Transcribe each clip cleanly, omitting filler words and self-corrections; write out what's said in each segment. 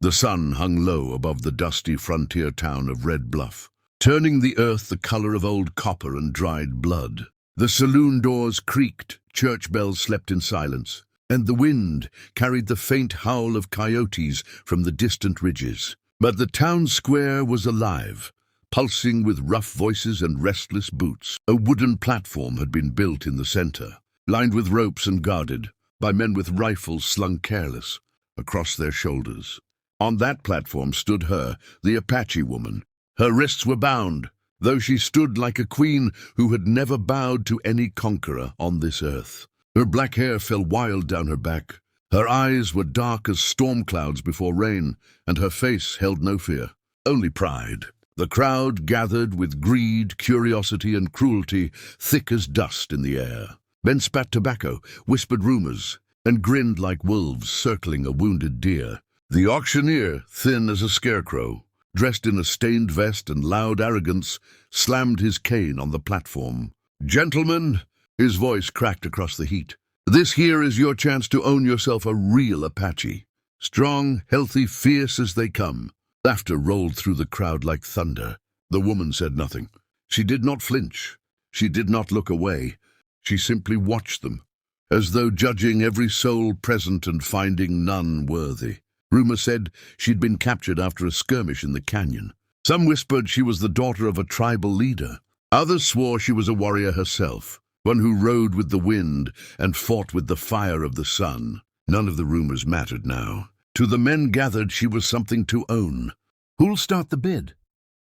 The sun hung low above the dusty frontier town of Red Bluff, turning the earth the color of old copper and dried blood. The saloon doors creaked, church bells slept in silence, and the wind carried the faint howl of coyotes from the distant ridges. But the town square was alive, pulsing with rough voices and restless boots. A wooden platform had been built in the center, lined with ropes and guarded by men with rifles slung careless across their shoulders. On that platform stood her, the Apache woman. Her wrists were bound, though she stood like a queen who had never bowed to any conqueror on this earth. Her black hair fell wild down her back. Her eyes were dark as storm clouds before rain, and her face held no fear, only pride. The crowd gathered with greed, curiosity, and cruelty thick as dust in the air. Men spat tobacco, whispered rumors, and grinned like wolves circling a wounded deer. The auctioneer, thin as a scarecrow, dressed in a stained vest and loud arrogance, slammed his cane on the platform. "Gentlemen," his voice cracked across the heat, "this here is your chance to own yourself a real Apache. Strong, healthy, fierce as they come." Laughter rolled through the crowd like thunder. The woman said nothing. She did not flinch. She did not look away. She simply watched them, as though judging every soul present and finding none worthy. Rumor said she'd been captured after a skirmish in the canyon. Some whispered she was the daughter of a tribal leader. Others swore she was a warrior herself, one who rode with the wind and fought with the fire of the sun. None of the rumors mattered now. To the men gathered, she was something to own. "Who'll start the bid?"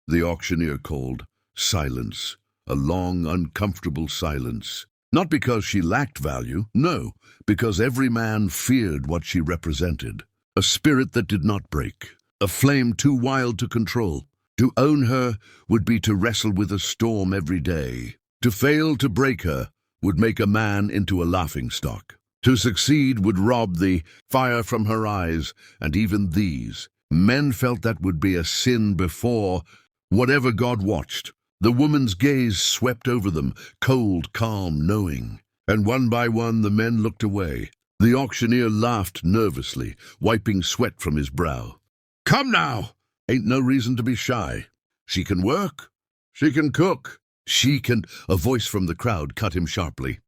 the auctioneer called. Silence, a long, uncomfortable silence. Not because she lacked value, no, because every man feared what she represented. A spirit that did not break, a flame too wild to control. To own her would be to wrestle with a storm every day. To fail to break her would make a man into a laughingstock. To succeed would rob the fire from her eyes, and even these. Men felt that would be a sin before whatever God watched. The woman's gaze swept over them, cold, calm, knowing. And one by one the men looked away. The auctioneer laughed nervously, wiping sweat from his brow. "Come now! Ain't no reason to be shy. She can work. She can cook. She can—" A voice from the crowd cut him sharply.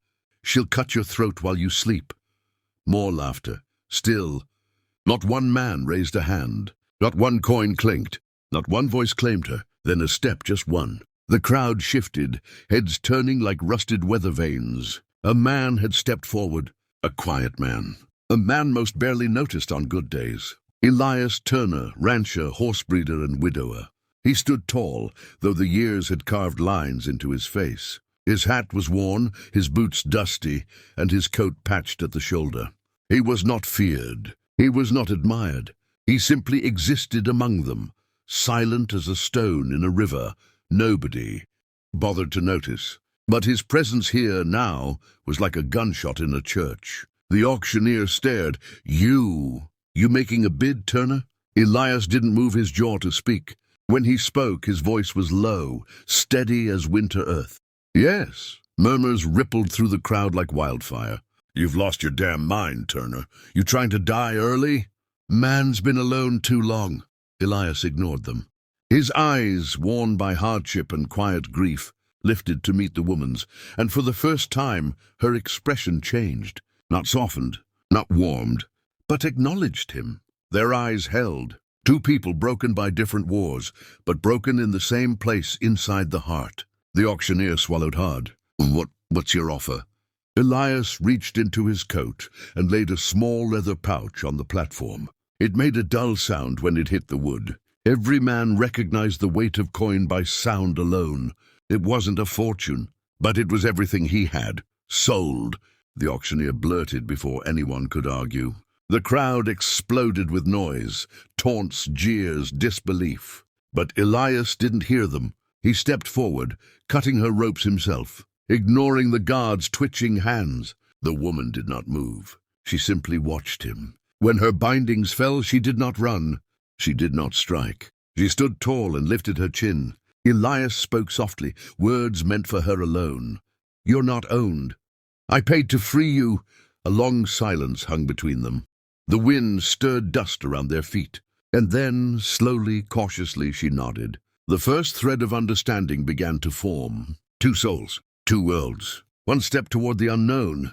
"She'll cut your throat while you sleep." More laughter. Still, not one man raised a hand. Not one coin clinked. Not one voice claimed her. Then a step, just one. The crowd shifted, heads turning like rusted weather vanes. A man had stepped forward. A quiet man. A man most barely noticed on good days. Elias Turner, rancher, horsebreeder, and widower. He stood tall, though the years had carved lines into his face. His hat was worn, his boots dusty, and his coat patched at the shoulder. He was not feared. He was not admired. He simply existed among them, silent as a stone in a river. Nobody bothered to notice. But his presence here now was like a gunshot in a church. The auctioneer stared. You making a bid, Turner?" Elias didn't move his jaw to speak. When he spoke, his voice was low, steady as winter earth. "Yes." Murmurs rippled through the crowd like wildfire. "You've lost your damn mind, Turner. You trying to die early?" "Man's been alone too long." Elias ignored them. His eyes, worn by hardship and quiet grief, lifted to meet the woman's, and for the first time her expression changed. Not softened, not warmed, but acknowledged him. Their eyes held. Two people broken by different wars, but broken in the same place inside the heart. The auctioneer swallowed hard. What's your offer?" Elias reached into his coat and laid a small leather pouch on the platform. It made a dull sound when it hit the wood. Every man recognized the weight of coin by sound alone. It wasn't a fortune, but it was everything he had. "Sold," the auctioneer blurted before anyone could argue. The crowd exploded with noise, taunts, jeers, disbelief. But Elias didn't hear them. He stepped forward, cutting her ropes himself, ignoring the guard's twitching hands. The woman did not move. She simply watched him. When her bindings fell, she did not run. She did not strike. She stood tall and lifted her chin. Elias spoke softly, words meant for her alone. "You're not owned. I paid to free you." A long silence hung between them. The wind stirred dust around their feet. And then, slowly, cautiously, she nodded. The first thread of understanding began to form. Two souls, two worlds. One step toward the unknown,